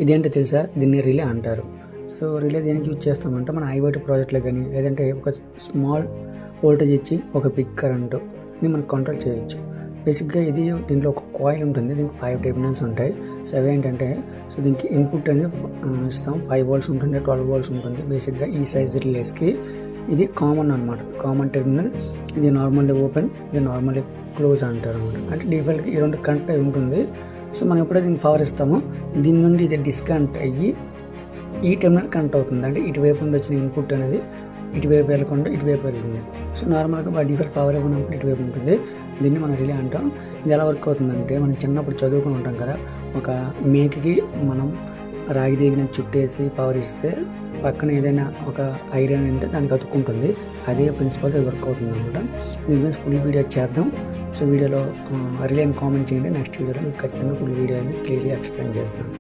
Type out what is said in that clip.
ఇదేంటో తెలుసా? దీన్ని రిలే అంటారు. సో రిలే దేనికి యూజ్ చేస్తామంటే మన ఐఓటీ ప్రాజెక్ట్లో కానీ లేదంటే ఒక స్మాల్ వోల్టేజ్ ఇచ్చి ఒక బిగ్ కరెంటుని మనం కంట్రోల్ చేయొచ్చు. బేసిక్గా దీంట్లో ఒక కాయిల్ ఉంటుంది. దీనికి 5 టెర్మినల్స్ ఉంటాయి. సో అవి ఏంటంటే దీనికి ఇన్పుట్ అనేది ఇస్తాం. 5 వోల్ట్స్ ఉంటుంది, 12 వోల్ట్స్ ఉంటుంది. బేసిక్గా ఈ సైజ్ రిలేస్కి ఇది కామన్ అనమాట. కామన్ టెర్మినల్, ఇది నార్మల్లీ ఓపెన్, ఇది నార్మల్లీ క్లోజ్ అంటారు అనమాట. అంటే డిఫాల్ట్గా ఈ రెండు కనెక్ట్ అయి ఉంటుంది. సో మనం ఎప్పుడైతే దీనికి పవర్ ఇస్తామో దీని నుండి ఇది డిస్కనెక్ట్ అయ్యి ఈ టెర్మినల్ కనెక్ట్ అవుతుంది. అంటే ఇటువైపు నుండి వచ్చిన ఇన్పుట్ అనేది ఇటువైపు వెళ్ళకుండా ఇటువైపు వెళ్తుంది. సో నార్మల్గా బై డిఫాల్ట్ పవర్ ఇవ్వనప్పుడు ఇటువైపు ఉంటుంది. దీన్ని మనం రిలే అంటాం. ఇది ఎలా వర్క్ అవుతుందంటే మనం చిన్నప్పుడు చదువుకుని ఉంటాం కదా, ఒక మేకకి మనం రాగి దిగిన చుట్టేసి పవర్ ఇస్తే పక్కన ఏదైనా ఒక ఐరన్ అంటే దానికి అతుక్కుంటుంది. అదే ప్రిన్సిపల్తో వర్క్ అవుతుంది అనమాట. దీని గురించి ఫుల్ వీడియో చేద్దాం. సో వీడియోలో రిలే అని కామెంట్ చేయండి. నెక్స్ట్ వీడియోలో మీకు ఖచ్చితంగా ఫుల్ వీడియోని క్లియర్గా ఎక్స్ప్లెయిన్ చేస్తాను.